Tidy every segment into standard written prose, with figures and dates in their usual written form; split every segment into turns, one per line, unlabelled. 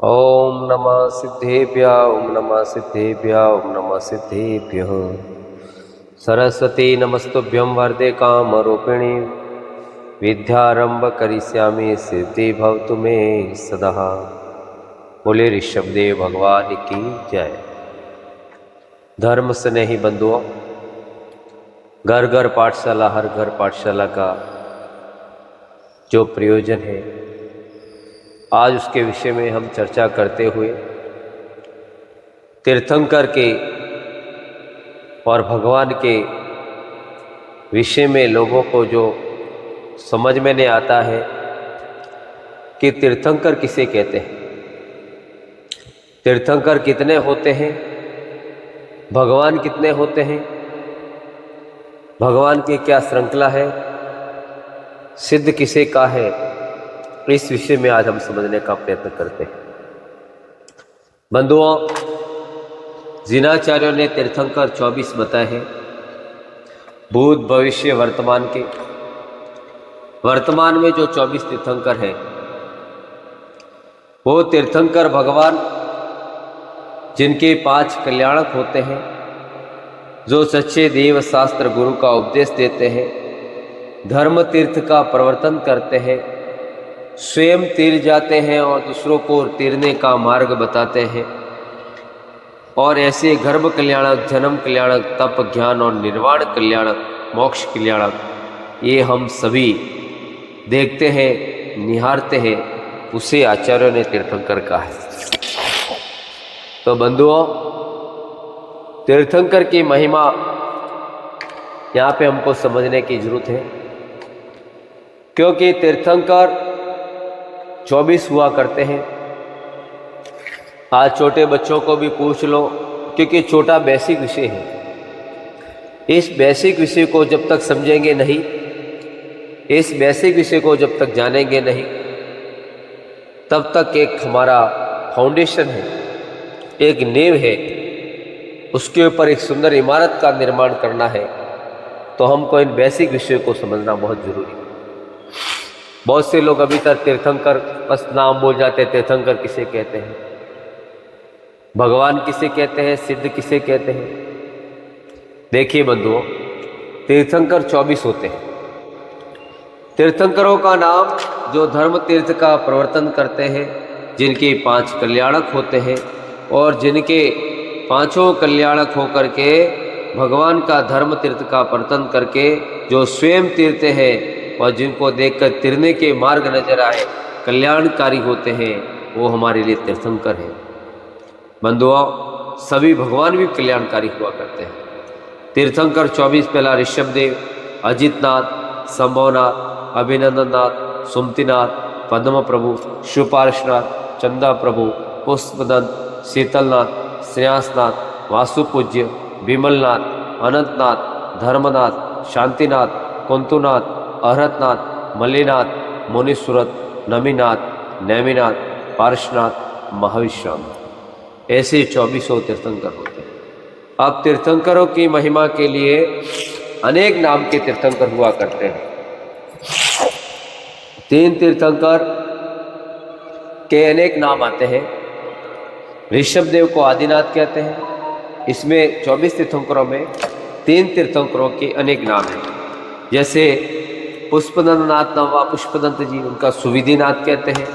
ओम नमः सिद्धेभ्य ओम नमः सिद्धेभ्य ओम नमः सिद्धेभ्यः। सरस्वती नमस्तुभ्यं वरदे कामरूपिणी विद्यारंभ करिष्यामि सिद्धि भवतु मे सदा। बोले ऋषभदेव भगवान की जय। धर्म स्नेही बंधुओं, घर घर पाठशाला, हर घर पाठशाला का जो प्रयोजन है, आज उसके विषय में हम चर्चा करते हुए तीर्थंकर के और भगवान के विषय में लोगों को जो समझ में नहीं आता है कि तीर्थंकर किसे कहते हैं, तीर्थंकर कितने होते हैं, भगवान कितने होते हैं, भगवान की क्या श्रृंखला है, सिद्ध किसे का है, इस विषय में आज हम समझने का प्रयत्न करते हैं। बंधुओं, जिनाचार्यों ने तीर्थंकर 24 बताए हैं, भूत भविष्य वर्तमान के। वर्तमान में जो 24 तीर्थंकर हैं, वो तीर्थंकर भगवान जिनके 5 कल्याणक होते हैं, जो सच्चे देव शास्त्र गुरु का उपदेश देते हैं, धर्म तीर्थ का प्रवर्तन करते हैं, स्वयं तीर जाते हैं और दूसरों को तीरने का मार्ग बताते हैं, और ऐसे गर्भ कल्याणक, जन्म कल्याणक, तप ज्ञान और निर्वाण कल्याणक, मोक्ष कल्याणक, ये हम सभी देखते हैं, निहारते हैं, उसे आचार्यों ने तीर्थंकर कहा है। तो बंधुओं, तीर्थंकर की महिमा यहाँ पे हमको समझने की जरूरत है, क्योंकि तीर्थंकर 24 हुआ करते हैं। आज छोटे बच्चों को भी पूछ लो, क्योंकि छोटा बेसिक विषय है। इस बेसिक विषय को जब तक समझेंगे नहीं, इस बेसिक विषय को जब तक जानेंगे नहीं, तब तक एक हमारा फाउंडेशन है, एक नींव है, उसके ऊपर एक सुंदर इमारत का निर्माण करना है, तो हमको इन बेसिक विषयों को समझना बहुत जरूरी है। बहुत से लोग अभी तक तीर्थंकर बस नाम बोल जाते हैं। तीर्थंकर किसे कहते हैं, भगवान किसे कहते हैं, सिद्ध किसे कहते हैं? देखिए बंधुओं, तीर्थंकर 24 होते हैं। तीर्थंकरों का नाम जो धर्म तीर्थ का प्रवर्तन करते हैं, जिनके 5 कल्याणक होते हैं, और जिनके 5 कल्याणक होकर के भगवान का धर्म तीर्थ का प्रवर्तन करके जो स्वयं तीरते हैं और जिनको देखकर तिरने के मार्ग नजर आए, कल्याणकारी होते हैं, वो हमारे लिए तीर्थंकर हैं। बंधुओं, सभी भगवान भी कल्याणकारी हुआ करते हैं। तीर्थंकर 24 पहला ऋषभदेव, अजितनाथ, संभवनाथ, अभिनंदननाथ, सुमतिनाथ, पद्म प्रभु, शिवपार्श्वनाथ, चंदा प्रभु, पुष्पदंत, शीतलनाथ, श्रेयासनाथ, वासुपूज्य, विमलनाथ, अनंतनाथ, धर्मनाथ, शांतिनाथ, कुंतुनाथ, अहरतनाथ, मल्लिनाथ, मुनीश्वरत, नमीनाथ, नैमिनाथ, पार्श्वनाथ, महाविश्राम, ऐसे 24 तीर्थंकर होते हैं। अब तीर्थंकरों की महिमा के लिए अनेक नाम के तीर्थंकर हुआ करते हैं। 3 तीर्थंकर के अनेक नाम आते हैं। ऋषभदेव को आदिनाथ कहते हैं। इसमें 24 तीर्थंकरों में 3 तीर्थंकरों के अनेक नाम हैं। जैसे पुष्पदंतनाथ नवा पुष्पदंत जी, उनका सुविधिनाथ कहते हैं।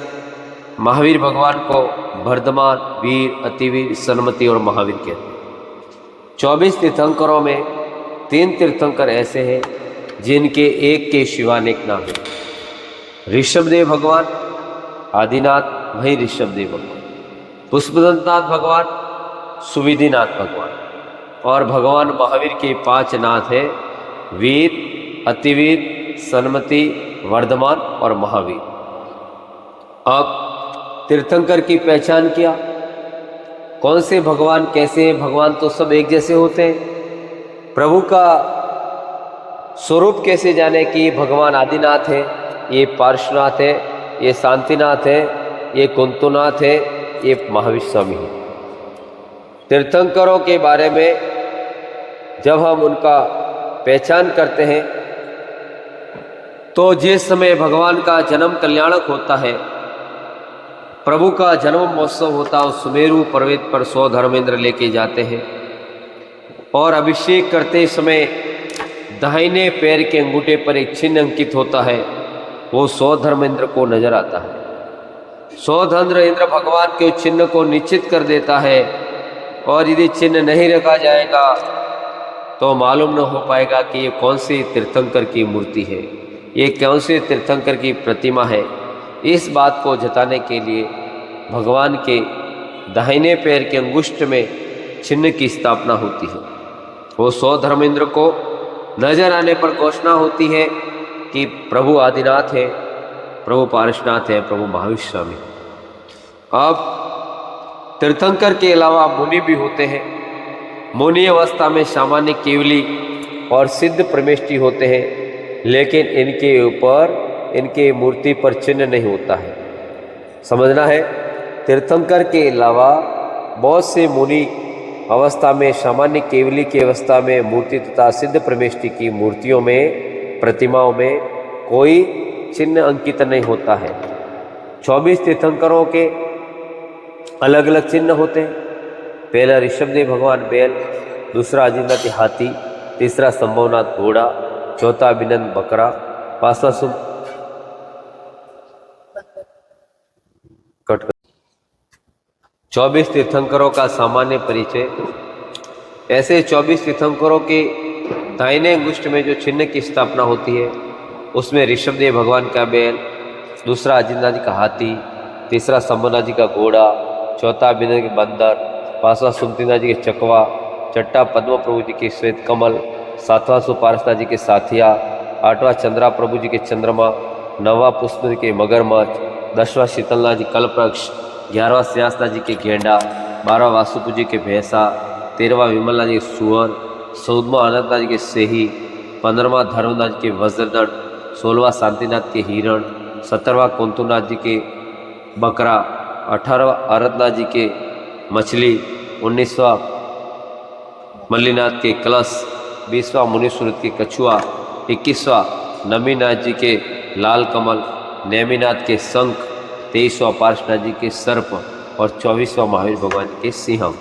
महावीर भगवान को वर्धमान, वीर, अतिवीर, सन्मति और महावीर कहते हैं। 24 तीर्थंकरों में 3 तीर्थंकर ऐसे हैं जिनके एक के शिवा अनेक नाम है। ऋषभदेव भगवान आदिनाथ, वही ऋषभदेव भगवान, पुष्पदंतनाथ भगवान, सुविधिनाथ भगवान, और भगवान महावीर के 5 नाथ है, वीर, अतिवीर, सन्मति, वर्धमान और महावीर। अब तीर्थंकर की पहचान किया, कौन से भगवान कैसे हैं? भगवान तो सब एक जैसे होते हैं। प्रभु का स्वरूप कैसे जाने कि भगवान आदिनाथ है, ये पार्श्वनाथ है, ये शांतिनाथ है, ये कुंतुनाथ है, ये महावीर स्वामी है। तीर्थंकरों के बारे में जब हम उनका पहचान करते हैं, तो जिस समय भगवान का जन्म कल्याणक होता है, प्रभु का जन्म महोत्सव होता उस सुमेरु पर्वत पर 100 धर्मेंद्र लेके जाते हैं और अभिषेक करते समय दाहिने पैर के अंगूठे पर एक चिन्ह अंकित होता है, वो 100 धर्मेंद्र को नजर आता है। 100 धर्मेंद्र भगवान के उस चिन्ह को निश्चित कर देता है और यदि चिन्ह नहीं रखा जाएगा तो मालूम न हो पाएगा कि ये कौन सी तीर्थंकर की मूर्ति है, ये कौन से तीर्थंकर की प्रतिमा है। इस बात को जताने के लिए भगवान के दाहिने पैर के अंगुष्ठ में चिन्ह की स्थापना होती है। वो 100 धर्मेंद्र को नजर आने पर घोषणा होती है कि प्रभु आदिनाथ है, प्रभु पारसनाथ है, प्रभु महावीर स्वामी। अब तीर्थंकर के अलावा मुनि भी होते हैं। मुनि अवस्था में सामान्य केवली और सिद्ध परमेष्ठी होते हैं, लेकिन इनके ऊपर इनके मूर्ति पर चिन्ह नहीं होता है। समझना है, तीर्थंकर के अलावा बहुत से मुनि अवस्था में सामान्य केवली की अवस्था में मूर्ति तथा सिद्ध परमेष्ठी की मूर्तियों में प्रतिमाओं में कोई चिन्ह अंकित नहीं होता है। 24 तीर्थंकरों के अलग अलग चिन्ह होते हैं। पहला ऋषभदेव भगवान बैल, दूसरा आदिनाथ हाथी, तीसरा संभवनाथ घोड़ा, चौथा अभिनंद बकरा, पांचवा 24 तीर्थंकरों का सामान्य परिचय। ऐसे 24 तीर्थंकरों के दाहिने अंगुष्ठ में जो चिन्ह की स्थापना होती है उसमें ऋषभदेव भगवान का बैल, दूसरा अजिंदा जी का हाथी, तीसरा संभवनाथ जी का घोड़ा, चौथा अभिनंद के बंदर, पांचवा सुमतिनाथ जी के चकवा, छठा पद्म प्रभु जी के श्वेत कमल, सातवां सुपारसनाथ जी के साथिया, आठवां चंद्रा प्रभु जी के चंद्रमा, नौवां पुष्प जी के मगरमच्छ, 10वां शीतलनाथ जी कल्पवृक्ष, 11वां श्रेयासनाथ जी के गेंडा, 12वां वासुपु जी के भैंसा, 13वां विमलनाथ जी के सुअर, 14वां अनंतनाथ जी के सेही, 15वां धर्मनाथ जी के वज्रदंड, 16वां शांतिनाथ के हिरण, 17वां कुंतुनाथ जी के बकरा, 18वां अरतनाथ जी के मछली, 19वां मल्लीनाथ के कलश, 20वां मुनीश्वरत के कछुआ, 21वां नमीनाथ जी के लाल कमल, नेमिनाथ के शंख, 23वां पार्श्वनाथ जी के सर्प और 24वां महावीर भगवान जी के सिंह।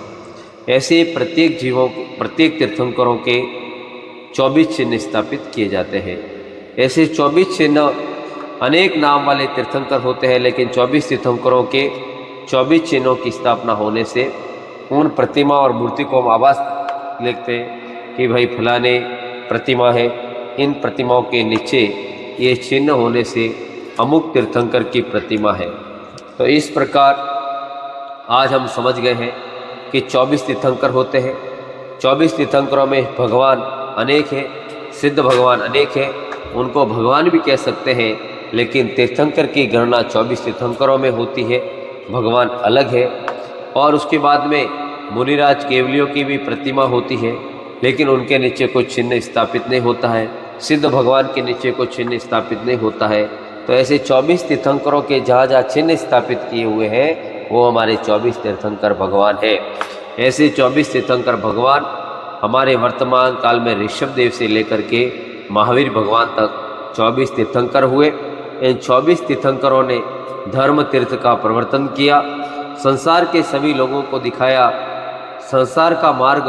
ऐसे प्रत्येक तीर्थंकरों के 24 चिन्ह स्थापित किए जाते हैं। ऐसे 24 चिन्ह अनेक नाम वाले तीर्थंकर होते हैं, लेकिन 24 तीर्थंकरों के 24 चिन्हों की स्थापना होने से उन प्रतिमा और मूर्ति को हम आवाज लिखते हैं कि भाई फलाने प्रतिमा है, इन प्रतिमाओं के नीचे ये चिन्ह होने से अमुक तीर्थंकर की प्रतिमा है। तो इस प्रकार आज हम समझ गए हैं कि 24 तीर्थंकर होते हैं। 24 तीर्थंकरों में भगवान अनेक हैं, सिद्ध भगवान अनेक हैं, उनको भगवान भी कह सकते हैं, लेकिन तीर्थंकर की गणना 24 तीर्थंकरों में होती है, भगवान अलग है। और उसके बाद में मुनिराज केवलियों की भी प्रतिमा होती है, लेकिन उनके नीचे कोई चिन्ह स्थापित नहीं होता है। सिद्ध भगवान के नीचे कोई चिन्ह स्थापित नहीं होता है। तो ऐसे 24 तीर्थंकरों के जहाँ जहाँ चिन्ह स्थापित किए हुए हैं वो हमारे 24 तीर्थंकर भगवान है। ऐसे 24 तीर्थंकर भगवान हमारे वर्तमान काल में ऋषभदेव से लेकर के महावीर भगवान तक 24 तीर्थंकर हुए। इन 24 तीर्थंकरों ने धर्म तीर्थ का प्रवर्तन किया, संसार के सभी लोगों को दिखाया संसार का मार्ग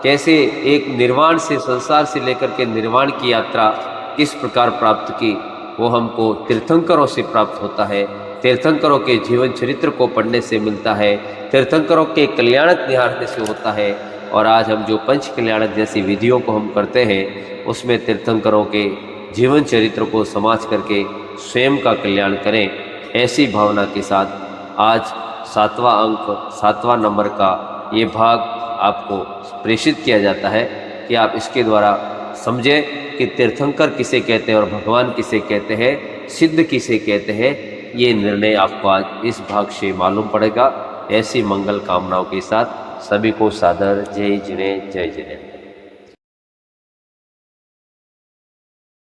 कैसे एक निर्वाण से, संसार से लेकर के निर्वाण की यात्रा किस प्रकार प्राप्त की, वो हमको तीर्थंकरों से प्राप्त होता है। तीर्थंकरों के जीवन चरित्र को पढ़ने से मिलता है, तीर्थंकरों के कल्याणक निहारने से होता है। और आज हम जो पंच कल्याणक जैसी विधियों को हम करते हैं उसमें तीर्थंकरों के जीवन चरित्र को समाज करके स्वयं का कल्याण करें, ऐसी भावना के साथ आज 7वां अंक 7वां नंबर का ये भाग आपको प्रेषित किया जाता है कि आप इसके द्वारा समझें कि तीर्थंकर किसे कहते हैं और भगवान किसे कहते हैं, सिद्ध किसे कहते हैं। ये निर्णय आपको आज इस भाग से मालूम पड़ेगा। ऐसी मंगल कामनाओं के साथ सभी को सादर जय जिनेन्द्र, जय जिनेन्द्र।